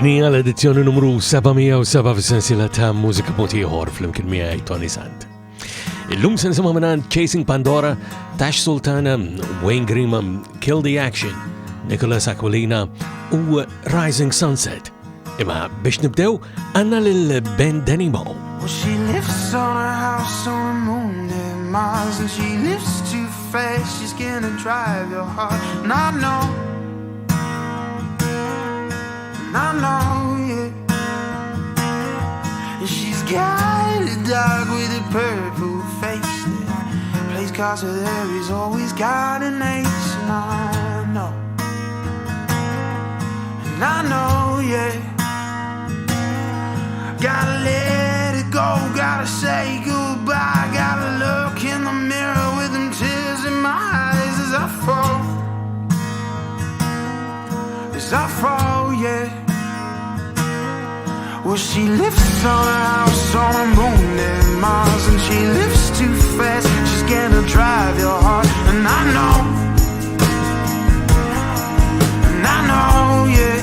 Din hija l-edizzjoni numru 707 fis-sensiela ta' mużika motiħor fl-imkien miegħi Tony Sant. Illum se nisimgħu minn Chasing Pandora, Tash Sultana, Wayne Grima, Kill the Action, Nicholas Aquilina u Rising Sunset. Imma biex nibdew għandna lil Ben Denimo. Well, she lives on a house on the moon near Mars, and she lives too fast, she's gonna drive your heart. And I know, yeah. And she's got a dog with a purple face that plays cards with her, he's always got an ace. And I know, yeah. Gotta let it go, gotta say goodbye, gotta look in the mirror with them tears in my eyes as I fall, yeah. Well, she lives on a house on the moon and Mars, and she lives too fast, she's gonna drive your heart. And I know, yeah.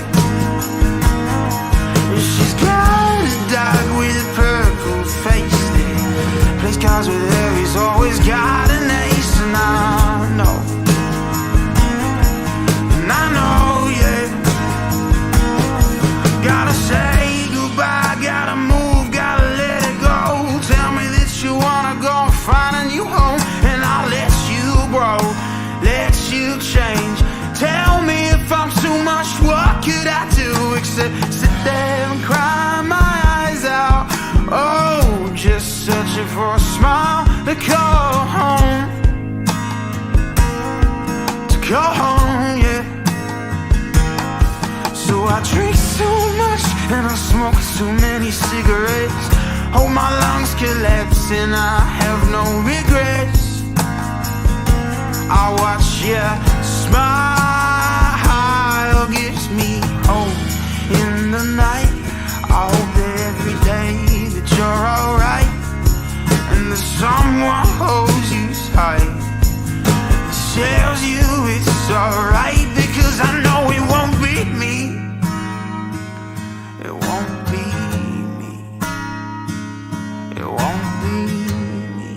And she's got a dog with a purple face that plays cards with her, he's always got an ace. And I know, yeah. Gotta say goodbye, gotta move, gotta let it go. Tell me that you wanna go find a new home, and I'll let you grow, let you change. Tell me if I'm too much, what could I do except sit there and cry my eyes out? Oh, just searching for a smile to call home, yeah. So I drink so much and I smoke too many cigarettes, hope my lungs collapse and I have no regrets. I watch you smile, gives me hope in the night. I hope that every day that you're alright, and that someone holds you tight, tells you it's alright, because I know it won't be me. It won't be me. It won't be me.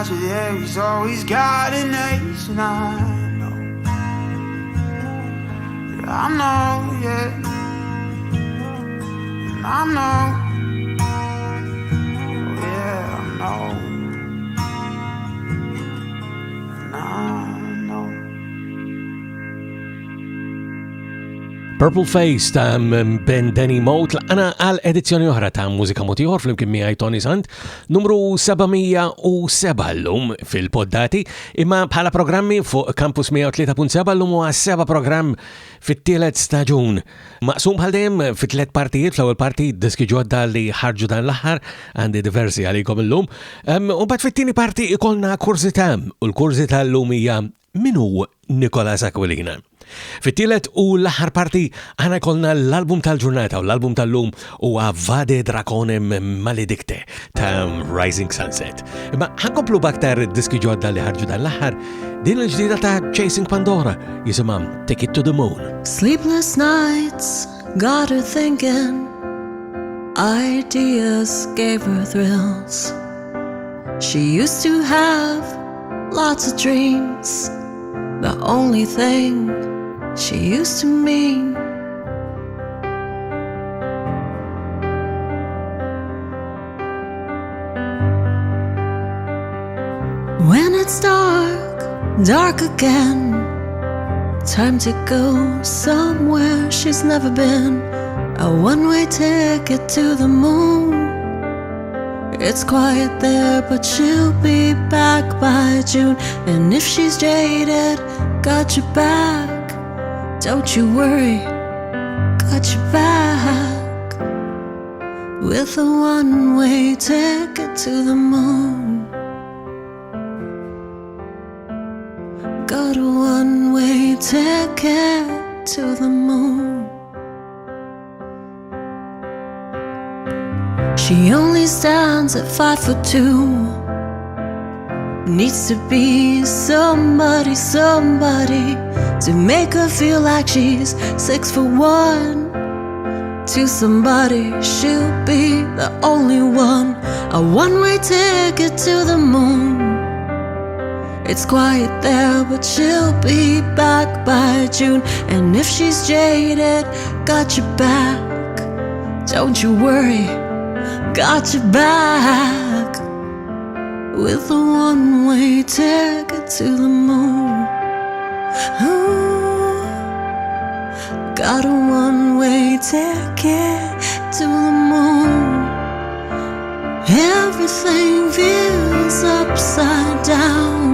Yeah, he's always got an ace. And I know, yeah. And I know, yeah, I know. And I know. Purple Face ta' Ben Denimo tlaqana għal edizzjoni oħra ta' mużika motiħor fl-imkien miegħi Tony Sant, numru 707 llum fil-poddati, imma bħala programmi fuq Campus 103.7 llum huwa 7 programm fit-tielet staġun. Maqsum bħal dejjem fit-tliet partijiet, fl-ewwel parti diski ġodda li ħarġu dan l-aħħar għandi diversi għalikom illum, u mbagħad fit-tieni parti ikolna kurzita, u l-kurzita llum hija min hu Nicholas Aquilina. Fit-tielet u l-aħħar parti ħana kolna l-album tal-ġurnata u l-album tal-lum huwa Vade Draconem Maledicte ta' Rising Sunset. Imma ħankomplu baktar diski ġodda li ħarġu dan l-aħħar, din l-ġdida ta' Chasing Pandora jisimha Take It to the Moon. Sleepless nights got her thinking, ideas gave her thrills. She used to have lots of dreams, the only thing she used to mean. When it's dark, dark again. Time to go somewhere she's never been. A one-way ticket to the moon. It's quiet there, but she'll be back by June. And if she's jaded, got your back. Don't you worry, got your back. With a one-way ticket to the moon. Got a one-way ticket to the moon. She only stands at 5'2". Needs to be somebody, somebody to make her feel like she's 6'1". To somebody, she'll be the only one. A one-way ticket to the moon. It's quiet there, but she'll be back by June. And if she's jaded, got your back. Don't you worry, got your back. With a one-way ticket to the moon. Ooh, got a one-way ticket to the moon. Everything feels upside down.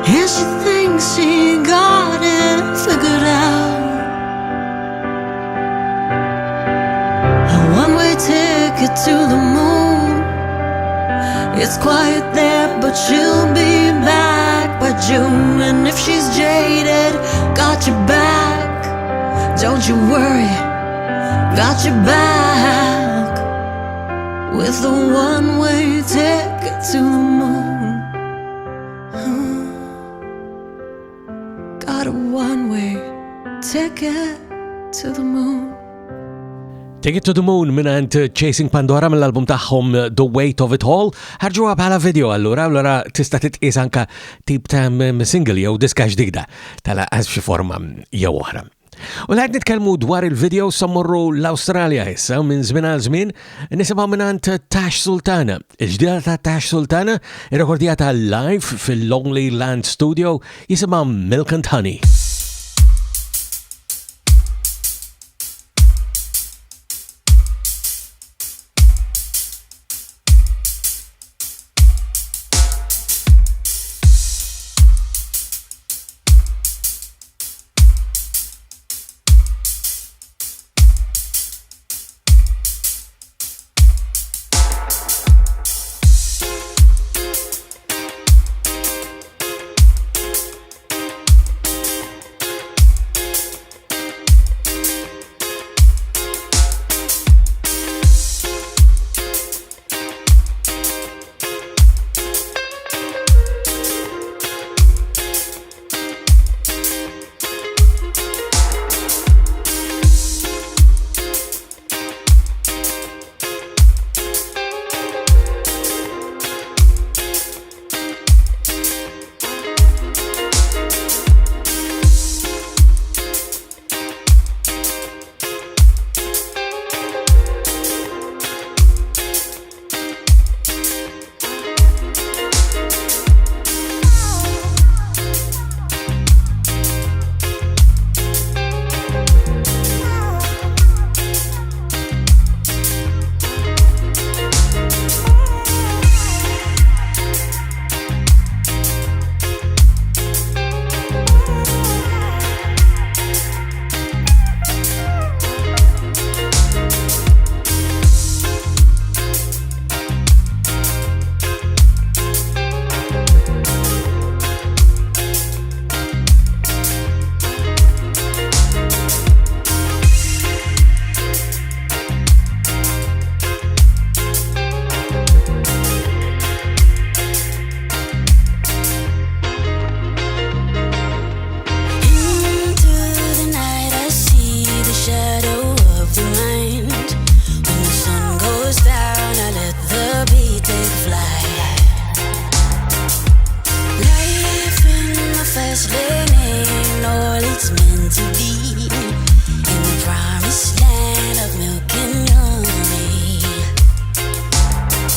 And she thinks she got it figured out. A one-way ticket to the moon. It's quiet there, but she'll be back by June. And if she's jaded, got your back. Don't you worry, got your back. With a one-way ticket to the moon. Got a one-way ticket to the moon. Ticket to the Moon minant Chasing Pandora mill-album tagħhom The Weight of It All. Ħarġuha bħala video allura tista' titqies anke tip ta' single jew diska ġdida tal-qas f'xi forma jew oħra. U l-għad nitkellmu dwar il-video sammorru l-Awstralja issa minn żmien għal żmien nisimgħu minant Tash Sultana. Il-ġdida ta' Tash Sultana irrekordjata live fil-Lonely Land Studio jisimha Milk and Honey.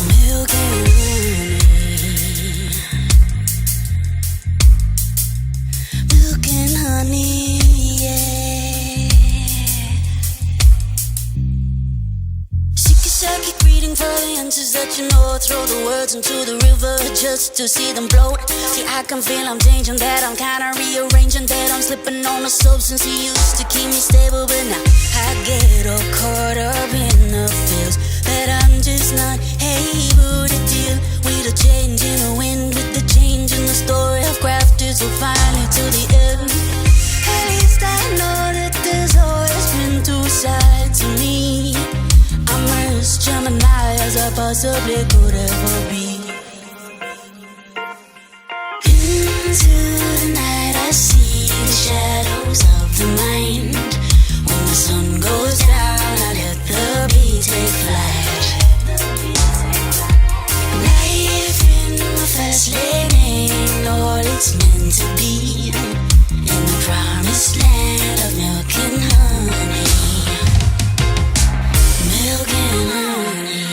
Milk and sentences that you know. Throw the words into the river just to see them float. See, I can feel I'm changing, that I'm kinda rearranging, that I'm slipping on a substance he used to keep me stable. But now I get all caught up in the feels that I'm just not able to deal with the change in the wind, with the change in the story of crafted so finally to the end. At least I know that there's always been two sides to me. I'm as Gemini as I possibly could ever be. Into the night I see the shadows of the mind. When the sun goes down I let the beat take flight. Life in the fast lane ain't all it's meant to be. In the promised land of milk and honey. Milk and honey.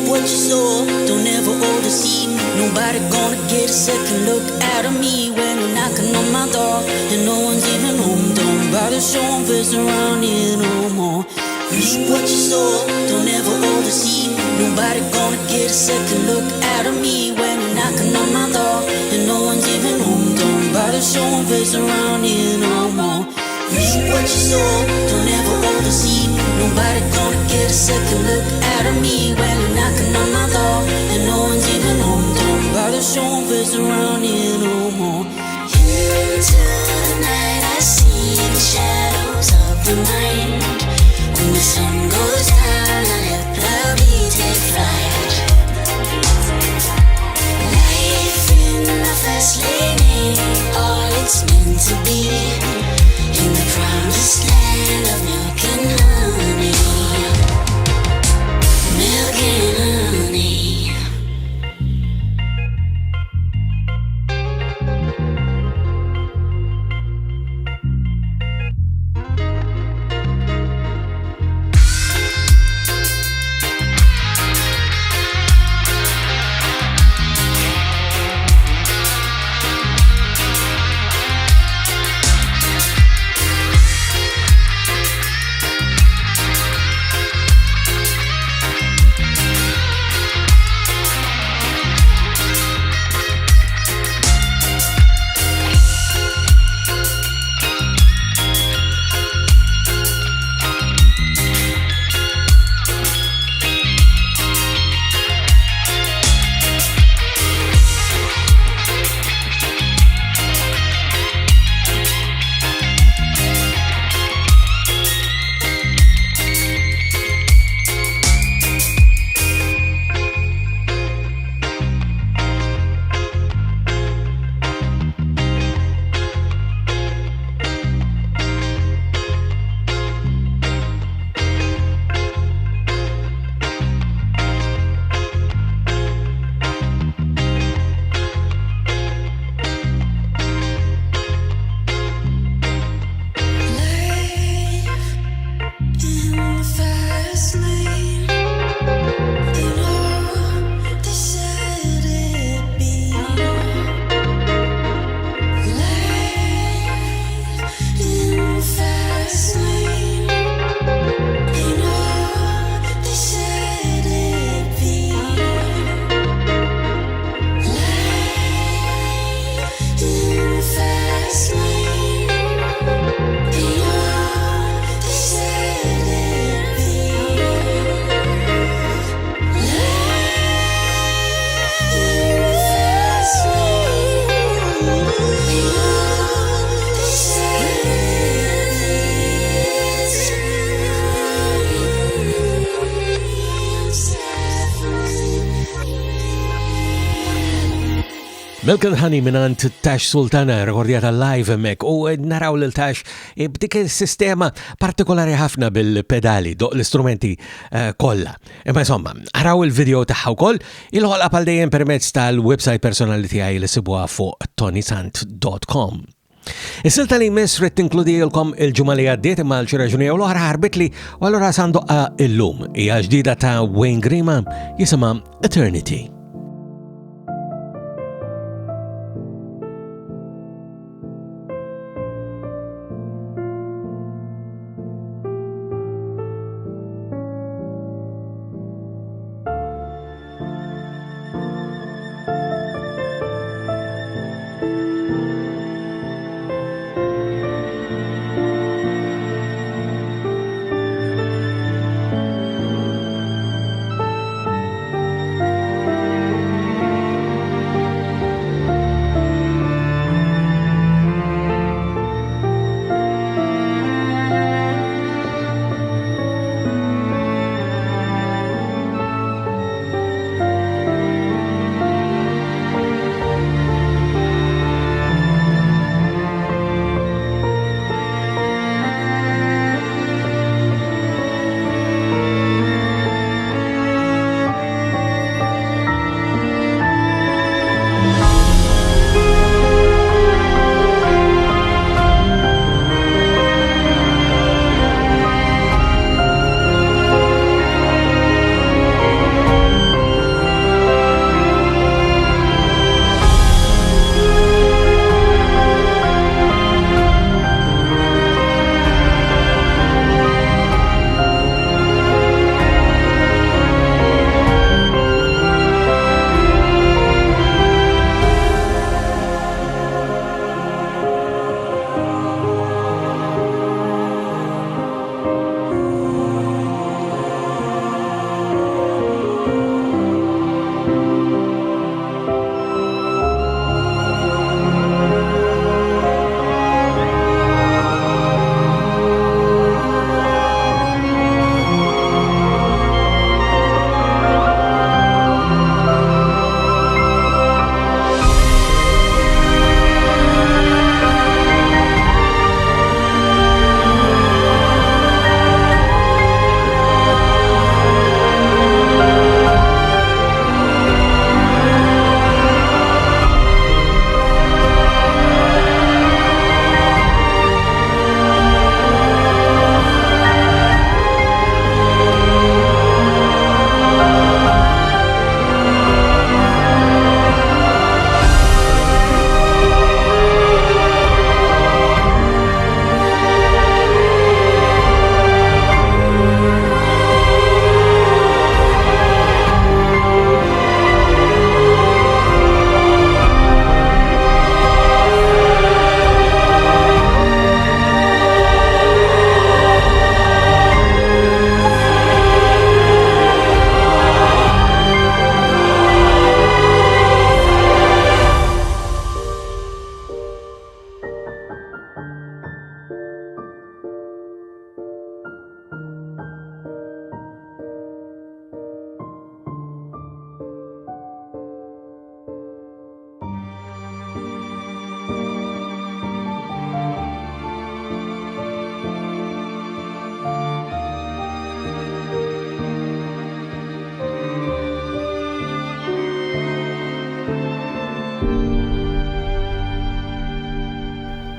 What you saw, don't ever overdeceive me. Nobody gonna get a second look out of me when you're knocking on my door and no one's even home. Don't bother showing face around here no more. Read what you saw, don't ever overdeceive me. Nobody gonna get a second look out of me when you're knocking on my door and no one's even home. Don't bother showing face around here no more. Read what you saw, don't ever overdeceive me. Nobody gonna get a second look out of me when you're knocking on my door and no one's even home. Don't bother showing face around here no more. Into the night I see the shadows of the mind. When the sun goes down I let the beat take flight. Life in the fast lane ain't all it's meant to be. In the promised land of milk and honey. Milk and honey. Milk Honey minant Tash Sultana rekordjata live mek u naraw l-Tash b'dik sistema partikolari ħafna bil-pedali do l-istrumenti kollha. Imma insomma, araw il-video tagħha wkoll il-ħolqa bħal dejjem permezz tal-website personali tiegħi li sibuha fuq tonysant.com. Is-silta li jmiss rrid tinkludilkom il-ġimgħa li għaddiet imma l-xi raġuni jew l-oħra ħarbitli u allura sandoqqa illum hija ġdida ta' Wayne Grima jisimha Eternity.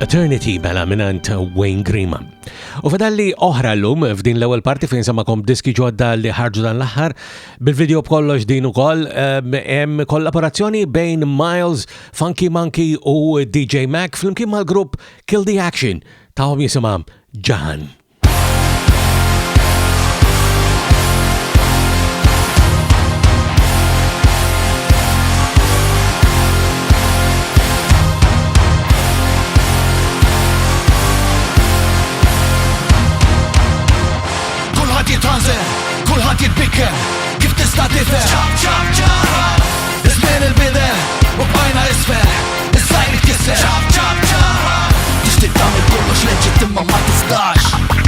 Eternity mela minant Wayne Grima. U fadalli oħra l-lum f'din l-ewwel parti fejn samakom diski ġodda li ħarġu dan l-aħħar bil-video b'kollox din ukoll hemm kollaborazzjoni bejn Miles, Funky Monkey u DJ Mac flimkien mal-grupp Kill the Action tagħhom jisimha Jahan. Kulħadd jitbikker kif tista' tifhem. Ċab ċab ċab ismin il-bidel u bqajna isfer is-sajr itkisser. Ċab ċab ċab tixtieq tagħmel kollox leġittimma ma tistax.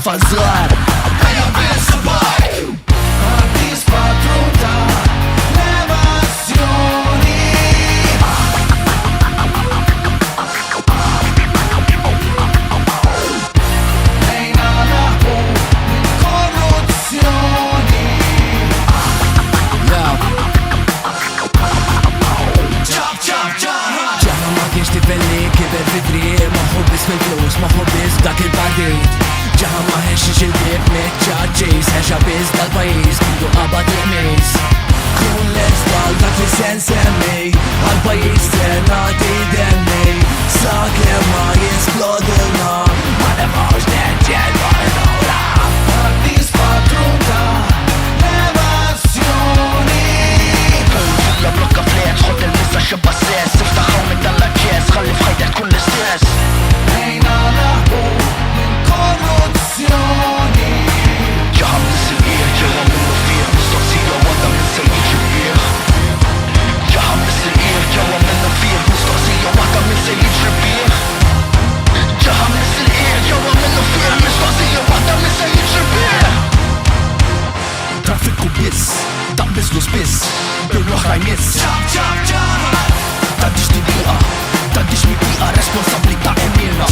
fazzar Ejja bissa bajk Għaddis patruta Levazzjoni Ejna naħbu korruzzjoni ġaħa ma kienx tifelli kiber fidri maħu bis fil-flus, maħu bis dak il-partit ġaħa ma ħenx ġilbib meċċaċċis ħeċa bis dal-pajis kindu qabad il-mis kun l-estal dak li sen semmi għal-pajis senati denni sa' kem ma jisplodilna ma nefawx neġġel barra għaddis patruta levazzjoni la blokka flex, xod il-missa xibba sess Iftaħaw minn dal-ċess, xalli fħajtek kun l-istess Ejna naħbu minn korruzzjoni ġaħam nis-silqieħ, ġewa minnu fieħ Mistoqsija wada minn se jiġi bieħ ġaħam nis-silqieħ, ġewa minnu fieħ Mistoqsija wada minn se jiġi bieħ ġaħam nis-silqieħ, ġewa minnu fieħ Mistoqsija wada minn se jiġi bieħ Traffiku biss, taqbis lu spiss bil-roħra jmiss Taddix dibiqa, taddix mibiqa responsabli ta' emirna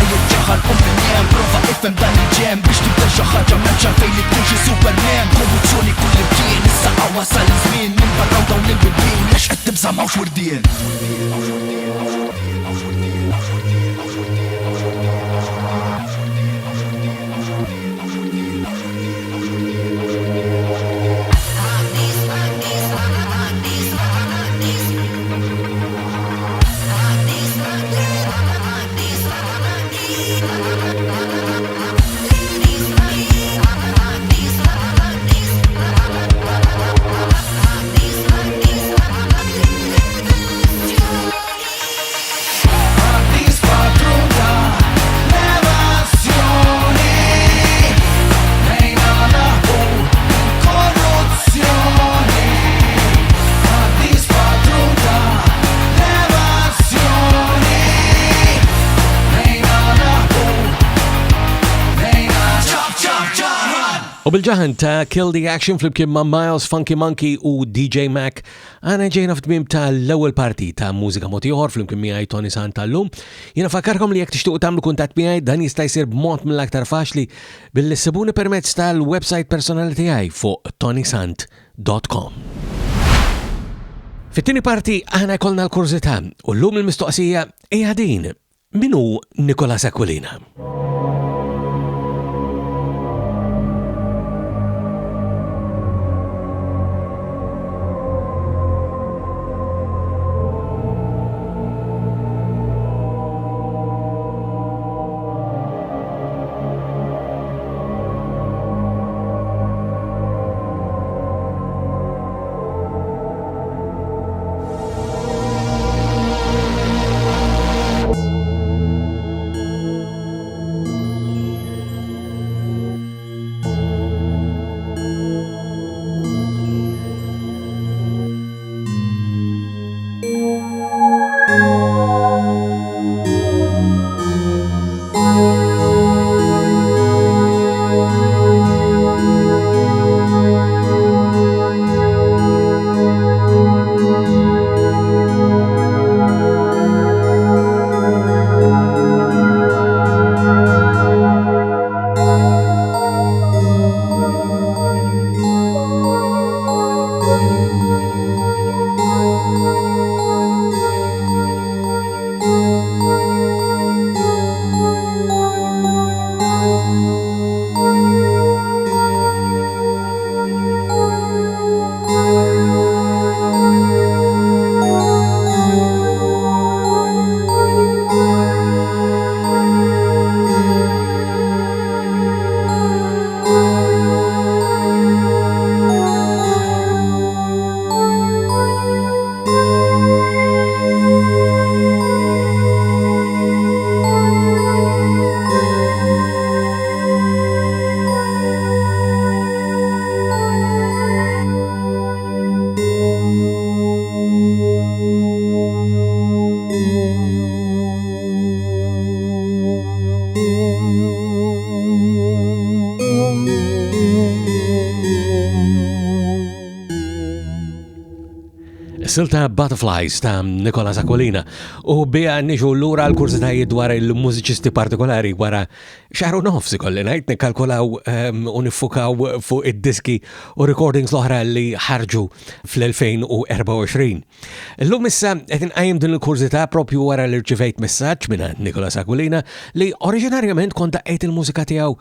Ejjed ġaħar minnem, prova ifem dan il-ġem biex tibda xaħġa menċa fej li tkun xi superman Korruzzjoni kull imkien, issa għawa sal-izmin Min barraw dawn il-bibin, lex qed tibża mawx wurdien U bil-ġaħan ta' Kill the Action flimkien ma' Miles, Funky Monkey u DJ Mac għana ġejna f'tmim ta' l-ewwel parti ta' mużika motiħor flimkien miegħi Tony Sant tal-lum. Jiena fakkarkom li jekk tixtuqu tagħmlu kuntatt miegħi dan jista' jsir b'mod mill-aktar faċli billi permezz tal-website personali tiegħi fuq tonysant.com. Fit-tieni parti aħna jkollna l-kurzità u llum il-mistoqsija hija din min hu Nicolas Aquilina. Silta Butterflies ta' Nicolas Aquilina u bija niġu l-ura l-kurzitajiet dwar il-mużiċisti partikolari wara xaru nofsi kolli najt nikalkulaw u nifukaw fuq id-diski u recordings l-oħra li ħarġu fl-2024. L-lum issa qed inqajjem din il-kurzita propju wara li rċivejt messaġġ minn Nicolas Aquilina li oriġinarjament kont daqqejt il-mużika tiegħu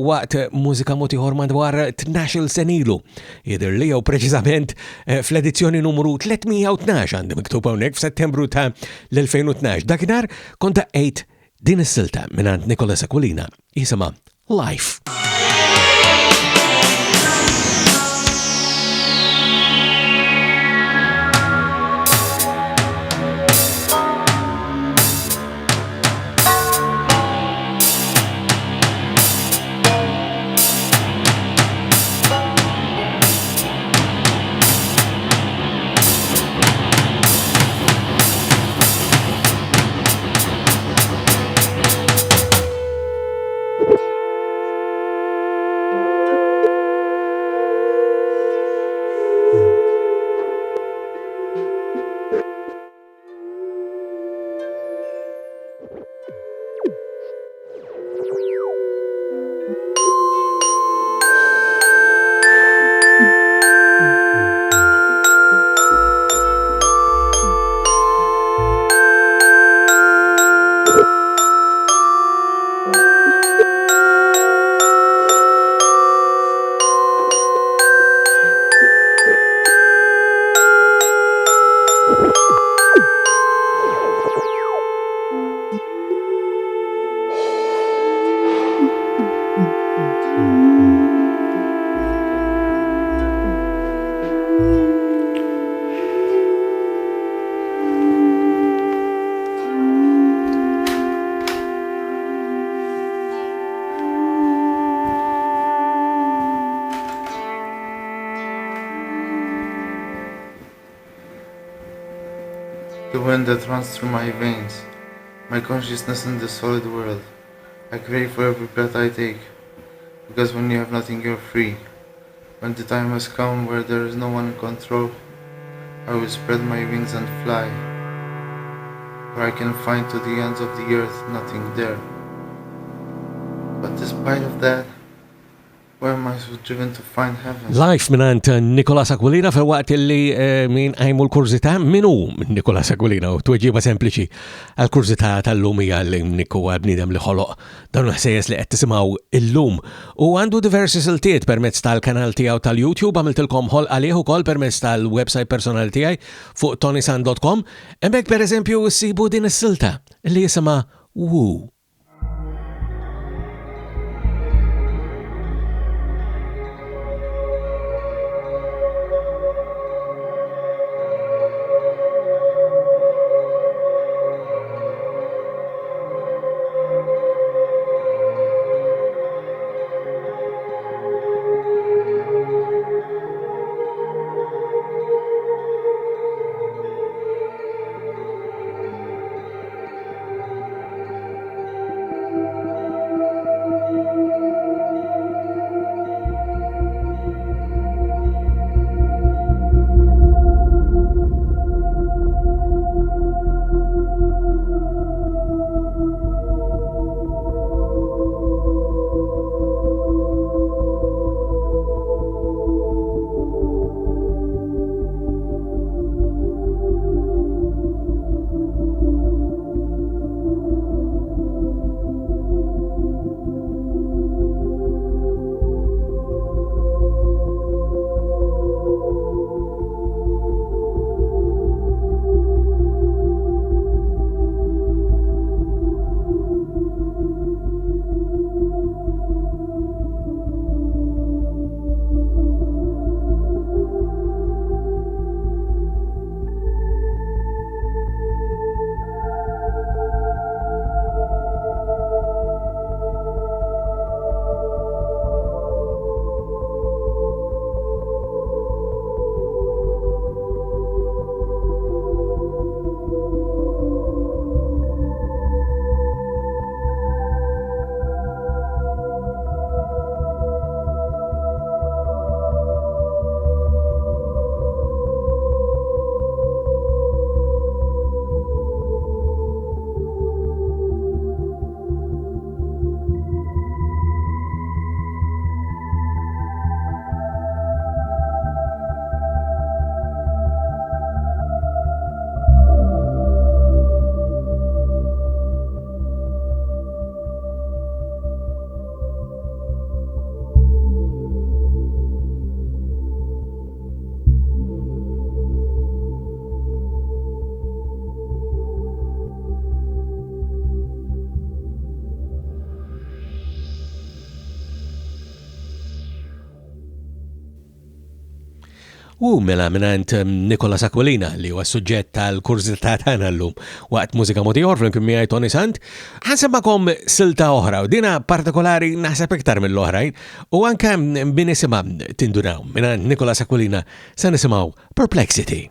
waqt mużika motiħor madwar 12 senilu. Jidher li jew preċiżament fl-edizzjoni numru 312 għandi miktub hawnhekk f'Settembru ta' l-2012. Dakinhar kont daqqejt din is-silta minn Nicolas Aquilina jisimha Life. The wind that runs through my veins, my consciousness in the solid world. I crave for every breath I take, because when you have nothing you're free. When the time has come where there is no one in control, I will spread my wings and fly, where I can find to the ends of the earth nothing there. But despite of that, why am I so driven to find heaven? Life minant Nicolas Aquilina fil-waqt li min għajmu l-kurzita minu Nicolas Aquilina u tweġiba sempliċi għal-kurzita tal-lumija li Nico għabnidem li ħoloq dan l-ħsejjes li qed tisimgħu il-lum u għandu diversi siltiet permezz tal-kanal tiegħu tal-YouTube għamiltilkom ħol għalih ukoll permezz tal-website personali tiegħi fuq tonysan.com hemmhekk pereżempju ssibu din is-silta li jisimha Woo. U mela minant Nicola Aquilina li huwa suġġett tal-kurzità tagħna llum waqt mużika motiħor flimkien miegħi Tony Sant. Ħansemmakom silta oħra u dina partikolari naħseb iktar mill-oħrajn u anke min isimha tindunaw minant Nicola Aquilina se nisimgħu Perplexity.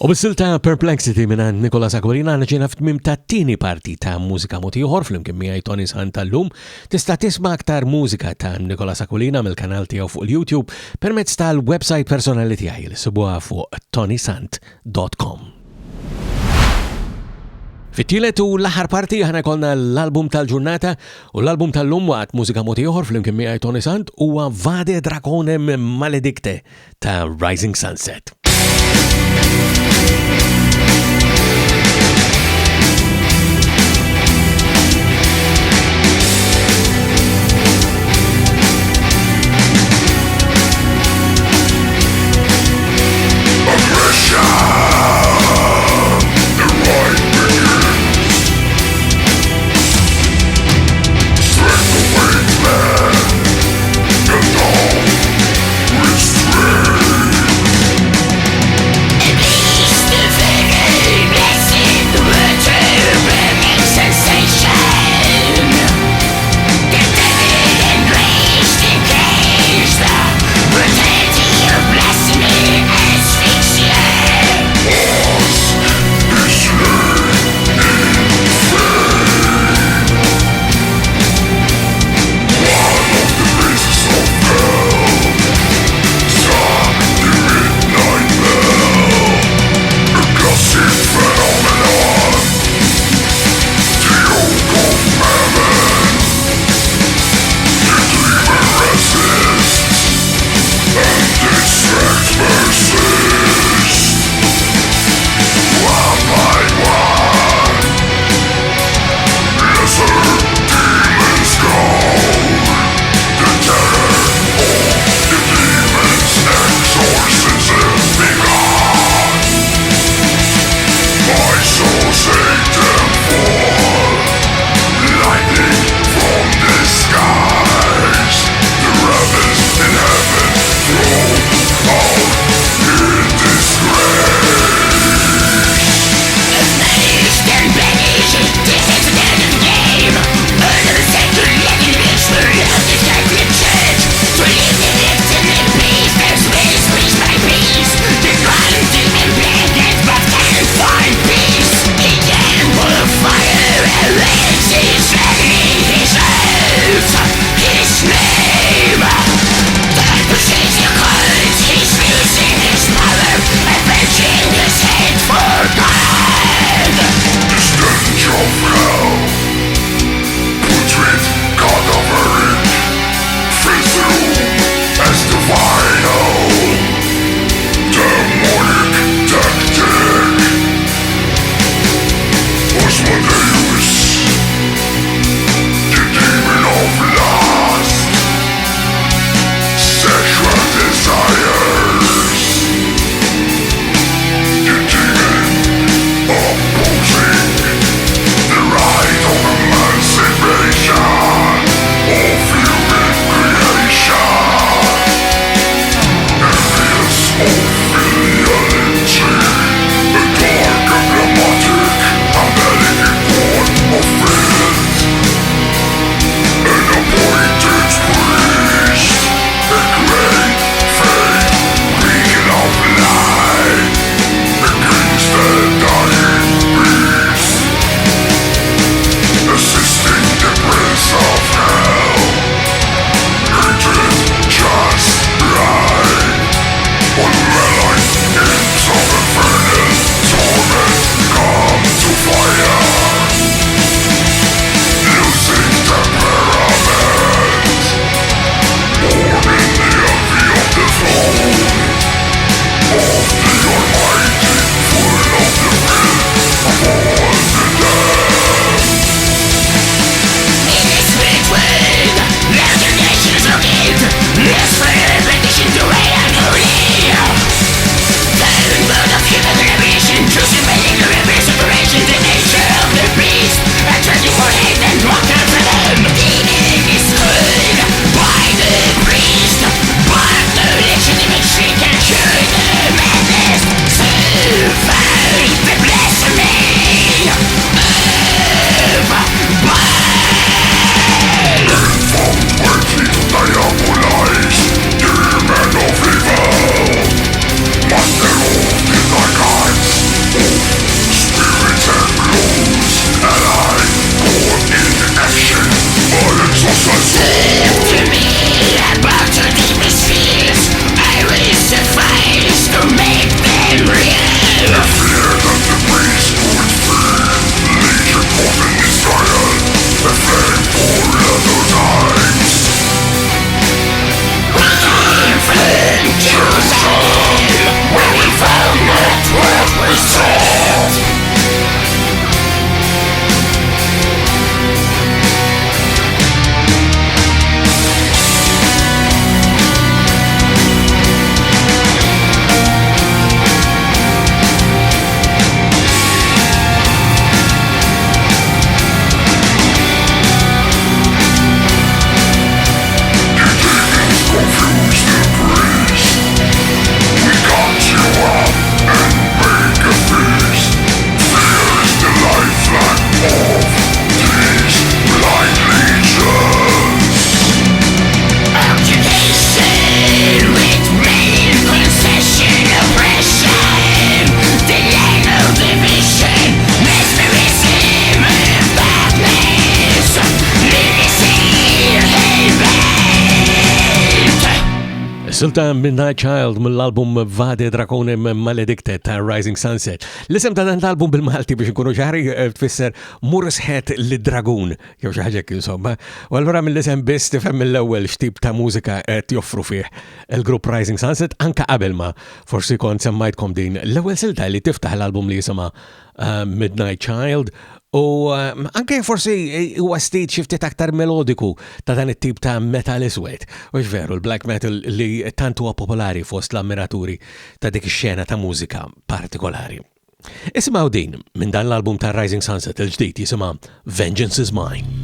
U bis-silta Perplexity minn Nicola Aquilina ġejna f'tmim tat-tieni parti ta' mużika motiħor flimkien miegħi Tony Sant tal-lum. Tista' tisma' aktar mużika ta' Nicola Aquilina mill-kanal tiegħu fuq il-YouTube permezz tal-website personali tiegħi li sibuha fuq tonysant.com. Fit-tielet u l-aħħar parti aħna kolna l-album tal-ġurnata u l-album tal-lum waqt mużika motiħor flimkien miegħi Tony Sant huwa Vade Draconem Maledicte ta' Rising Sunset. Silta Midnight Child mill-album Vade Draconem Maledicted ta' Rising Sunset. L-isem ta' dan l-album bil-Malti biex nkunu ċari tfisser Mursħet li-Dragun, jew xi ħaġa insomma. U allura mill-isem biss tifhem mill-ewwel x'tip ta' mużika qed joffru fih il-grupp Rising Sunset anke qabel ma forsi kont semmajtkom din l-ewwel silta li tiftaħ l-album li jisimha Midnight Child. U anke forsi huwa stil xi ftit aktar melodiku ta' dan it-tip ta' metal iswed. U veru l-black metal li tant huwa popolari fost l-ammiraturi ta' dik ix-xena ta' mużika partikolari. Isimgħu din minn dan l-album ta' Rising Sunset il-ġdid jisimha Vengeance is Mine.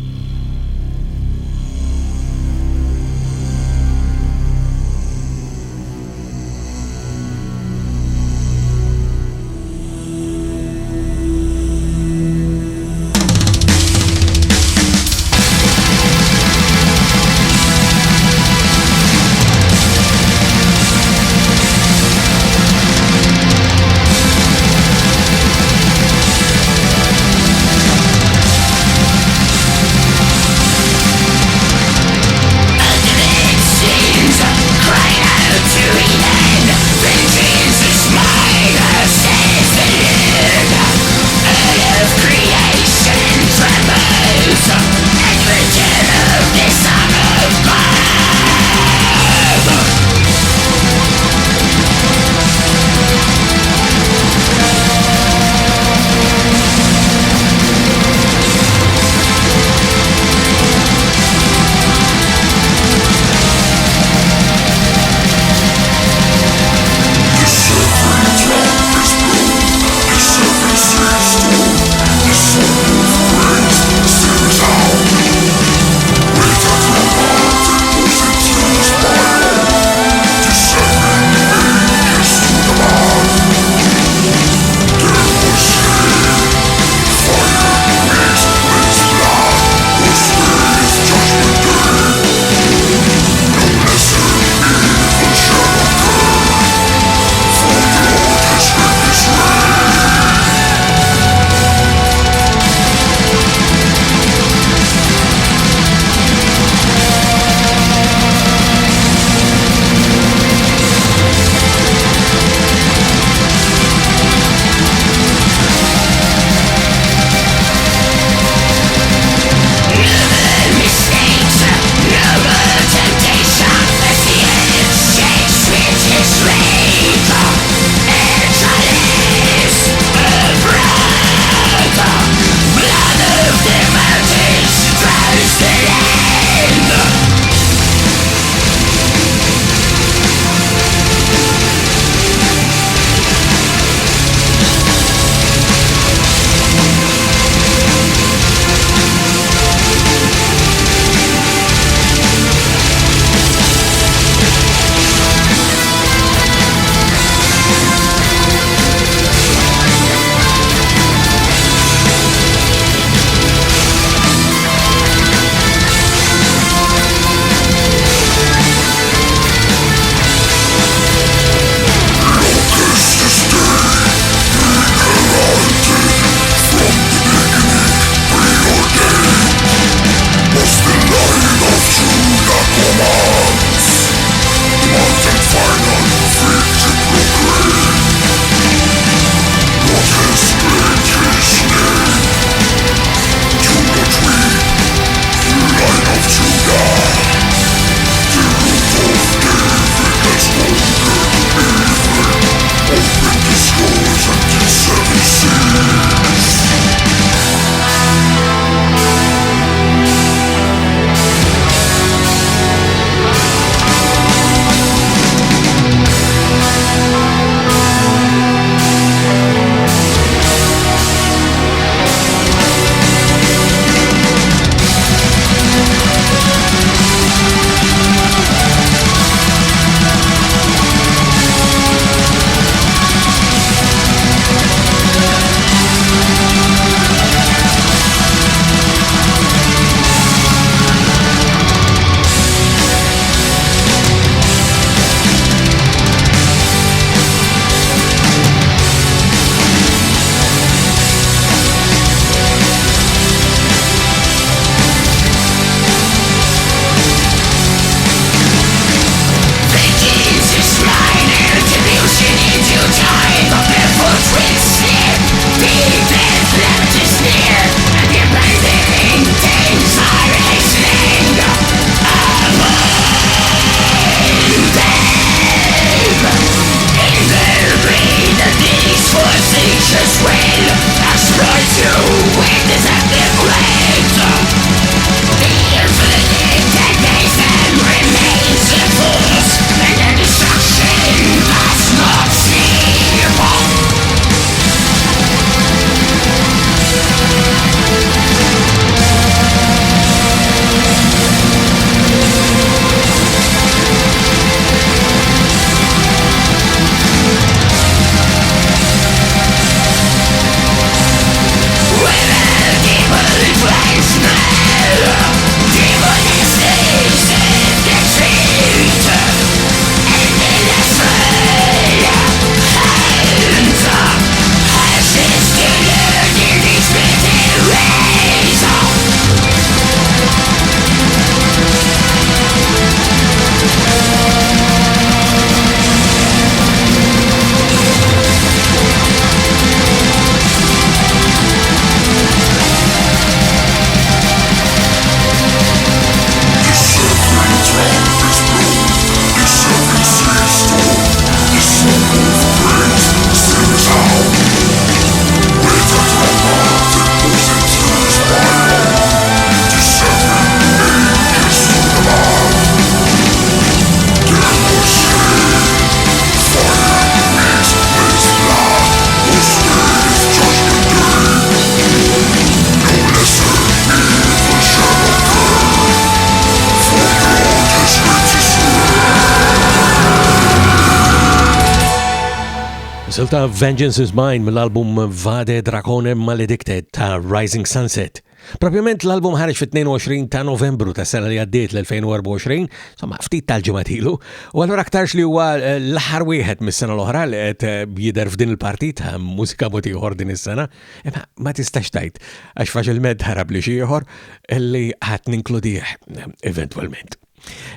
Silta Vengeance is Mine mill-album Vade Dracone Maledicted ta' Rising Sunset. Propjament l-album ħareġ fit-22 ta' Novembru ta' sena li għaddiet l-2024, somma ftit tal-ġematilu, u allura aktarx li huwa l-aħħar wieħed mis-sena l-oħra li qed jidher f'din il-partit ta' mużika ieħor din is-sena, imma ma tistax tajt għax faċilment ħarab li xi ieħor li ħadd ninkludih eventwalment.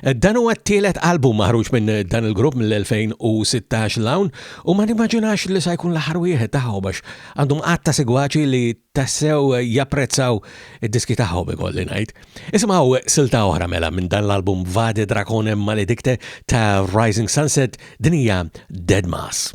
Dan huwa t-tielet album maħruġ minn dan il-grupp mill-2016 lawn u ma nimmaġinax li se jkun l-aħħar wieħed tagħhom għax għandhom qatt ta' segwaċi li tassew japprezzaw id-diski tagħhom ikolli ngħid. Isimgħu silta oħra mela minn dan l-album Vade Dracone Maledicte ta' Rising Sunset din hija Dead Mass.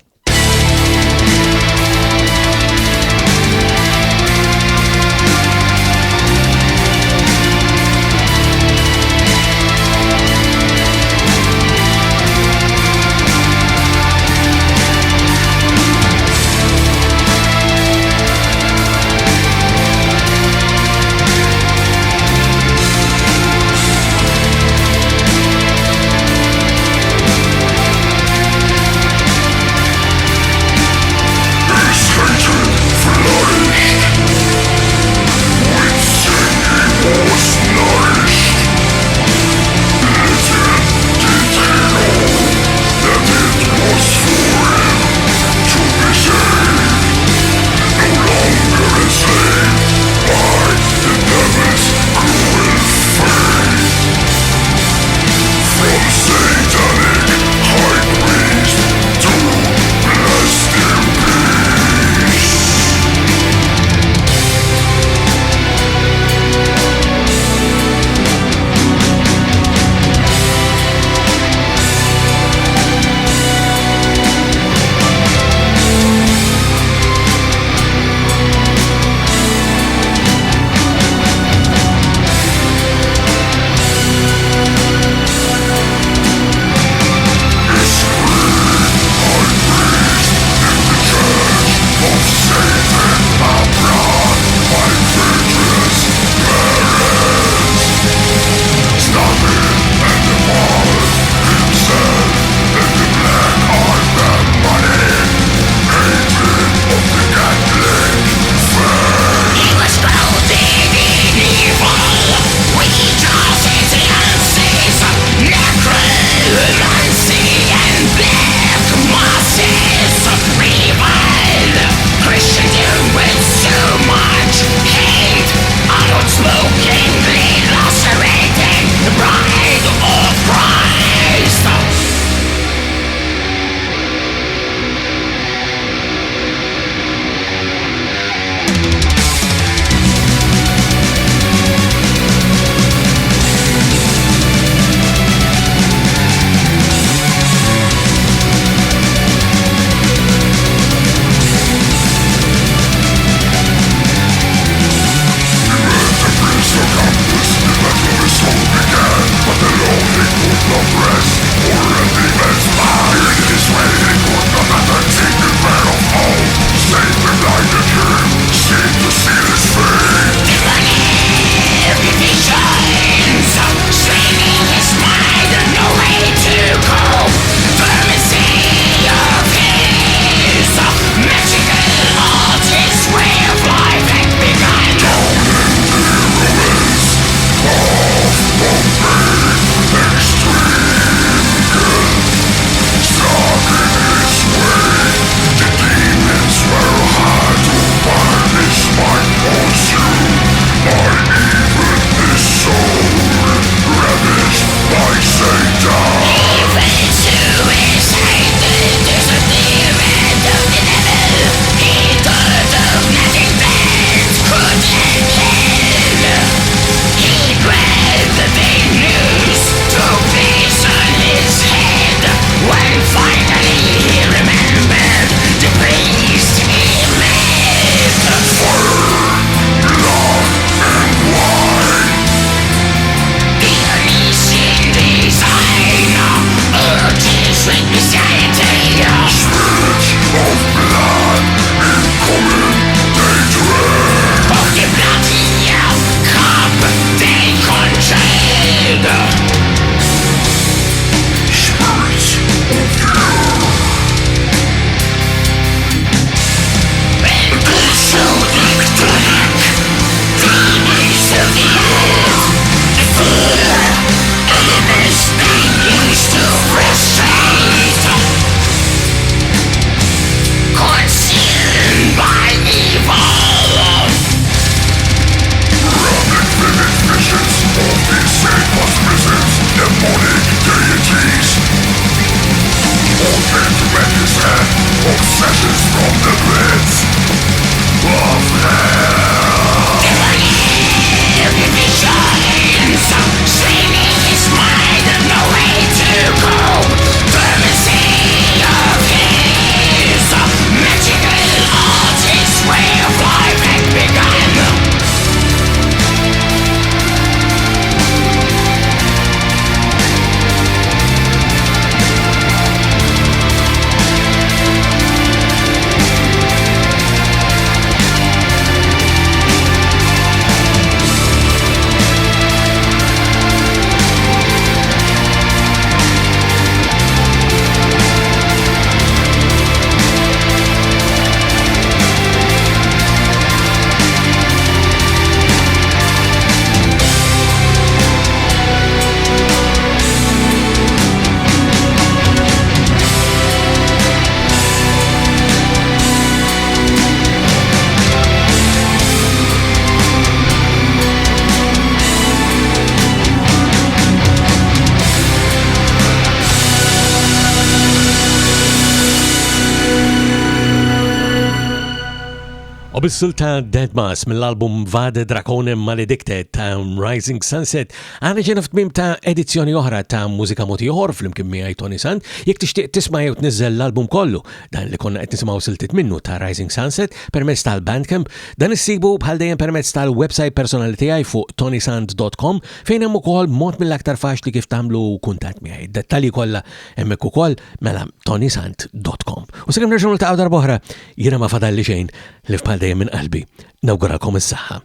U bis-silta Dead Mass mill-album Vade Draconem Maledicted ta' Rising Sunset għana ġena f'tmim ta' edizzjoni oħra ta' mużika motiħor fl-imkien miegħi Tony Sant. Jekk tixtieq tisma' jew tniżżel l-album kollu dan li konna qed nisimgħu siltiet minnu ta' Rising Sunset permezz tal-Bandcamp, dan issibu bħal dejjem permezz tal-website personali tiegħi fuq tonysant.com fejn hemm ukoll mod mill-aktar faċli kif tagħmlu kuntatt miegħi. Dettalji kollha hemmhekk ukoll mela tonysant.com. U sakemm nerġgħu niltaqgħu darba oħra jiena ma fadalli xejn li f'bħal dejjem minn qalbi nawguralkom is-saħħa.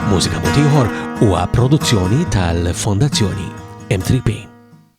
Mużika motiħor huwa produzzjoni tal-Fondazzjoni M3P.